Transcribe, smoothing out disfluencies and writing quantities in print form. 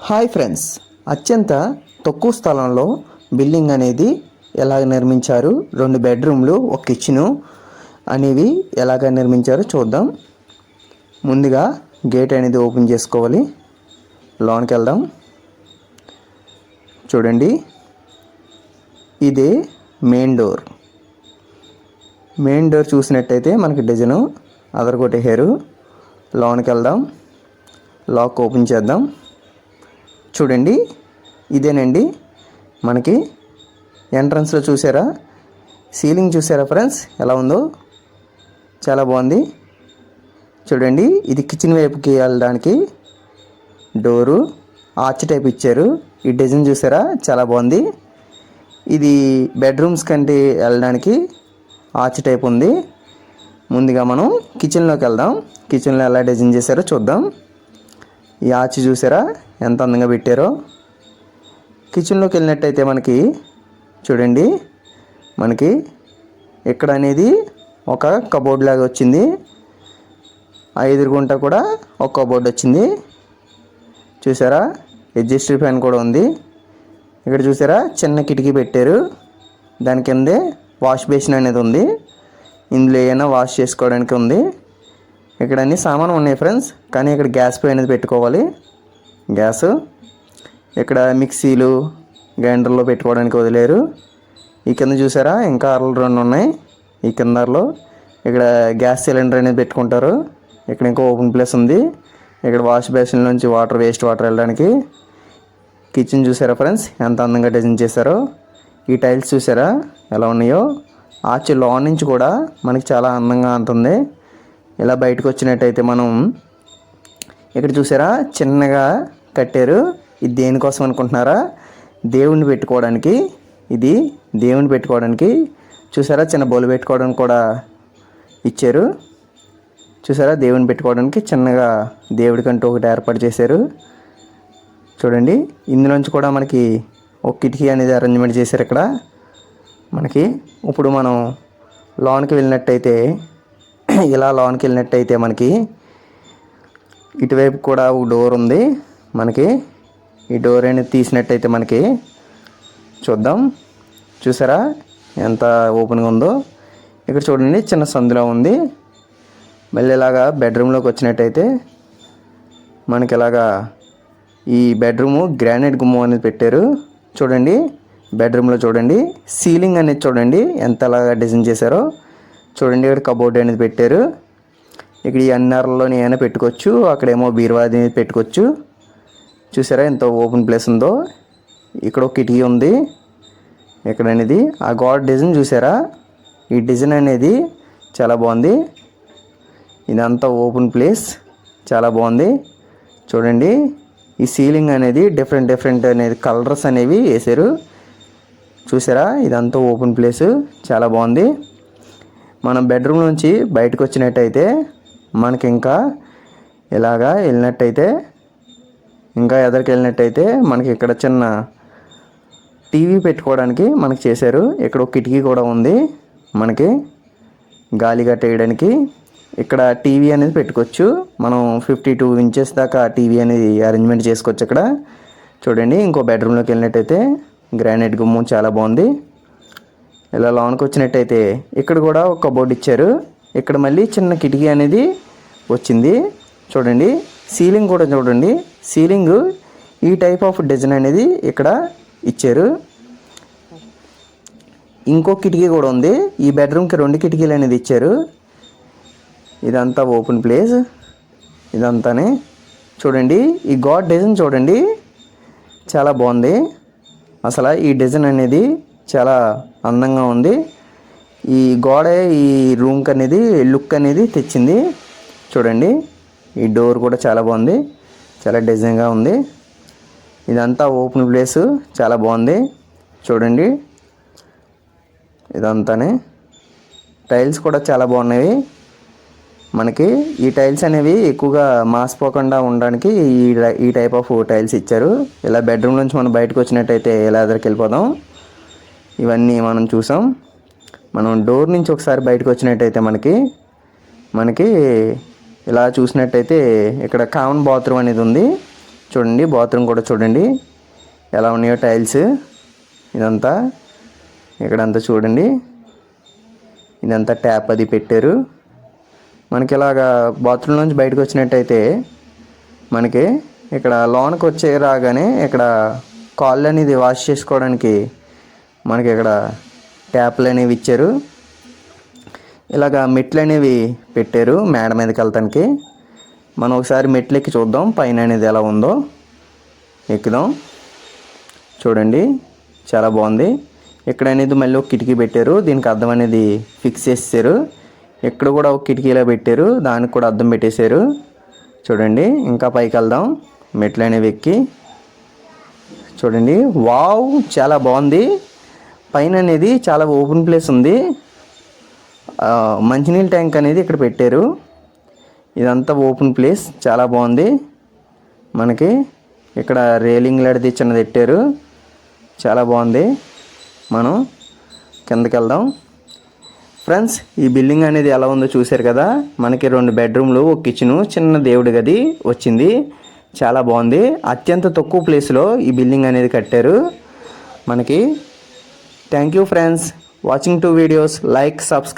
Hi friends, అత్యంత తక్కువ స్థలంలో బిల్డింగ్ అనేది ఎలాగ నిర్మించారు, 2 బెడ్రూమ్లు ఒక కిచెను అనేవి ఎలాగ నిర్మించారో చూద్దాం. ముందుగా గేట్ అనేది ఓపెన్ చేసుకోవాలి. లోనికి వెళ్దాం. చూడండి, ఇదే మెయిన్ డోర్. మెయిన్ డోర్ చూసినట్టయితే మనకి డిజైను అదరగొట్టేశారు. లోనికి వెళ్దాం. లాక్ ఓపెన్ చేద్దాం. చూడండి, ఇదేనండి మనకి ఎంట్రన్స్లో చూసారా, సీలింగ్ చూసారా ఫ్రెండ్స్ ఎలా ఉందో, చాలా బాగుంది. చూడండి, ఇది కిచెన్ వైపుకి వెళ్ళడానికి డోరు ఆర్చ్ టైప్ ఇచ్చారు. ఈ డిజైన్ చూసారా, చాలా బాగుంది. ఇది బెడ్రూమ్స్ కంటే వెళ్ళడానికి ఆర్చ్ టైప్ ఉంది. ముందుగా మనం కిచెన్లోకి వెళ్దాం. కిచెన్లో ఎలా డిజైన్ చేశారో చూద్దాం. ఈ ఆర్చ్ చూసారా ఎంత అందంగా పెట్టారో. కిచెన్లోకి వెళ్ళినట్టయితే మనకి చూడండి, మనకి ఇక్కడ అనేది ఒక కబోర్డ్ లాగా వచ్చింది. ఎదురుగుంట కూడా ఒక కబోర్డ్ వచ్చింది. చూసారా, అడ్జస్ట్ ఫ్యాన్ కూడా ఉంది. ఇక్కడ చూసారా చిన్న కిటికీ పెట్టారు. దాని కిందే వాష్ బేసిన్ అనేది ఉంది. ఇందులో ఏమైనా వాష్ చేసుకోవడానికి ఉంది. ఇక్కడ అన్ని సామాను ఉన్నాయి ఫ్రెండ్స్, కానీ ఇక్కడ గ్యాస్ పొయ్యి అనేది పెట్టుకోవాలి. గ్యాస్ ఇక్కడ మిక్సీలు గ్రైండర్లో పెట్టుకోవడానికి వదిలేరు. ఈ కింద చూసారా ఇంకా అరలు 2 ఉన్నాయి. ఈ కిందలో ఇక్కడ గ్యాస్ సిలిండర్ అనేది పెట్టుకుంటారు. ఇక్కడ ఇంకో ఓపెన్ ప్లేస్ ఉంది. ఇక్కడ వాష్ బేసిన్ నుంచి వేస్ట్ వాటర్ వెళ్ళడానికి. కిచెన్ చూసారా ఫ్రెండ్స్ ఎంత అందంగా డిజైన్ చేశారో. ఈ టైల్స్ చూసారా ఎలా ఉన్నాయో. ఆర్చ్ లోన్ నుంచి కూడా మనకి చాలా అందంగా ఉంటుంది. ఇలా బయటకు వచ్చినట్టయితే మనం ఇక్కడ చూసారా చిన్నగా కట్టారు. ఇది దేనికోసం అనుకుంటున్నారా, దేవుణ్ణి పెట్టుకోవడానికి. ఇది దేవుణ్ణి పెట్టుకోవడానికి. చూసారా చిన్న బౌల్ పెట్టుకోవడానికి కూడా ఇచ్చారు. చూసారా దేవుని పెట్టుకోవడానికి చిన్నగా దేవుడికంటూ ఒకటి ఏర్పాటు చేశారు. చూడండి, ఇందులోంచి కూడా మనకి ఒక కిటికీ అనేది అరేంజ్మెంట్ చేశారు ఇక్కడ మనకి. ఇప్పుడు మనం లోనికి వెళ్ళినట్టయితే ఇలా లోనికి వెళ్ళినట్టయితే మనకి ఇటువైపు కూడా ఒక డోర్ ఉంది. మనకి ఈ డోర్ అనేది తీసినట్టయితే మనకి చూద్దాం. చూసారా ఎంత ఓపెన్గా ఉందో. ఇక్కడ చూడండి చిన్న సందులో ఉంది. మళ్ళీ ఇలాగా బెడ్రూమ్లోకి వచ్చినట్టయితే మనకి ఇలాగా ఈ బెడ్రూము గ్రానైట్ గుమ్మం అనేది పెట్టారు. చూడండి, బెడ్రూమ్లో చూడండి సీలింగ్ అనేది చూడండి ఎంతలాగా డిజైన్ చేశారో. చూడండి, ఇక్కడ కబోర్డ్ అనేది పెట్టారు. ఇక్కడ ఈ అన్నర్లోని ఏమైనా పెట్టుకోవచ్చు. అక్కడేమో బీరువా అనేది పెట్టుకోవచ్చు. చూసారా ఎంత ఓపెన్ ప్లేస్ ఉందో. ఇక్కడ ఒక కిటికీ ఉంది. ఇక్కడ అనేది ఆ గాడ్ డిజైన్ చూసారా. ఈ డిజైన్ అనేది చాలా బాగుంది. ఇదంతా ఓపెన్ ప్లేస్ చాలా బాగుంది. చూడండి, ఈ సీలింగ్ అనేది డిఫరెంట్ అనేది కలర్స్ అనేవి వేసారు. చూసారా ఇదంతా ఓపెన్ ప్లేస్ చాలా బాగుంది. మనం బెడ్రూమ్ నుంచి బయటకు వచ్చినట్టయితే మనకి ఇంకా ఇలాగా వెళ్ళినట్టయితే ఇంకా ఎదరికి వెళ్ళినట్టయితే మనకి ఇక్కడ చిన్న టీవీ పెట్టుకోవడానికి మనకి చేశారు. ఇక్కడ ఒక కిటికీ కూడా ఉంది. మనకి గాలి కట్టేయడానికి ఇక్కడ టీవీ అనేది పెట్టుకోవచ్చు. మనం 52 ఇంచెస్ దాకా టీవీ అనేది అరేంజ్మెంట్ చేసుకోవచ్చు ఇక్కడ. చూడండి, ఇంకో బెడ్రూమ్లోకి వెళ్ళినట్టయితే గ్రానైట్ గుమ్మం చాలా బాగుంది. ఇలా లోనికి వచ్చినట్టయితే ఇక్కడ కూడా ఒక కబోర్డ్ ఇచ్చారు. ఇక్కడ మళ్ళీ చిన్న కిటికీ అనేది వచ్చింది. చూడండి, సీలింగ్ కూడా చూడండి. సీలింగ్ ఈ టైప్ ఆఫ్ డిజైన్ అనేది ఇక్కడ ఇచ్చారు. ఇంకో కిటికీ కూడా ఉంది. ఈ బెడ్రూమ్కి 2 కిటికీలు అనేది ఇచ్చారు. ఇదంతా ఓపెన్ ప్లేస్ ఇదంతానే. చూడండి, ఈ గాడ్ డిజైన్ చూడండి చాలా బాగుంది. అసలు ఈ డిజైన్ అనేది చాలా అందంగా ఉంది. ఈ గోడ ఈ రూమ్కి అనేది లుక్ అనేది తెచ్చింది. చూడండి, ఈ డోర్ కూడా చాలా బాగుంది. చాలా డిజైన్గా ఉంది. ఇదంతా ఓపెన్ ప్లేస్ చాలా బాగుంది. చూడండి, ఇదంతానే టైల్స్ కూడా చాలా బాగున్నాయి. మనకి ఈ టైల్స్ అనేవి ఎక్కువగా మాసిపోకుండా ఉండడానికి ఈ టైప్ ఆఫ్ టైల్స్ ఇచ్చారు. ఇలా బెడ్రూమ్ నుంచి మనం బయటకు వచ్చినట్టయితే ఇలా ఎదరికి వెళ్ళిపోదాం. ఇవన్నీ మనం చూసాం. మనం డోర్ నుంచి ఒకసారి బయటకు వచ్చినట్టయితే మనకి ఇలా చూసినట్టయితే ఇక్కడ కామన్ బాత్రూమ్ అనేది ఉంది. చూడండి బాత్రూమ్ కూడా చూడండి ఎలా ఉన్నాయో టైల్స్. ఇదంతా ఇక్కడంతా చూడండి, ఇదంతా ట్యాప్ అది పెట్టారు. మనకి ఇలాగా బాత్రూమ్ నుంచి బయటకు వచ్చినట్టయితే మనకి ఇక్కడ లోనకి వచ్చే రాగానే ఇక్కడ కాళ్ళు అనేది వాష్ చేసుకోవడానికి మనకి ఇక్కడ ట్యాప్లు అనేవి ఇచ్చారు. ఇలాగా మెట్లు అనేవి పెట్టారు మేడ మీదకి వెళ్తానికి. మనం ఒకసారి మెట్లు ఎక్కి చూద్దాం పైన అనేది ఎలా ఉందో. ఎక్కుదాం. చూడండి చాలా బాగుంది. ఇక్కడ అనేది మళ్ళీ ఒక కిటికీ పెట్టారు, దీనికి అద్దం అనేది ఫిక్స్ చేసారు. ఇక్కడ కూడా ఒక కిటికీలో పెట్టారు, దానికి కూడా అద్దం పెట్టేశారు. చూడండి ఇంకా పైకి వెళ్దాం మెట్లు అనేవి ఎక్కి. చూడండి వావ్ చాలా బాగుంది. పైన అనేది చాలా ఓపెన్ ప్లేస్ ఉంది. మంచినీళ్ళ ట్యాంక్ అనేది ఇక్కడ పెట్టారు. ఇదంతా ఓపెన్ ప్లేస్ చాలా బాగుంది. మనకి ఇక్కడ రేలింగ్ లాంటిది చిన్నది పెట్టారు, చాలా బాగుంది. మనం కిందకి వెళ్దాం. ఫ్రెండ్స్ ఈ బిల్డింగ్ అనేది ఎలా ఉందో చూశారు కదా. మనకి 2 బెడ్రూమ్లు, ఒక కిచెను, చిన్న దేవుడి గది వచ్చింది. చాలా బాగుంది. అత్యంత తక్కువ ప్లేస్లో ఈ బిల్డింగ్ అనేది కట్టారు మనకి. Thank you friends watching 2 videos. Like, subscribe.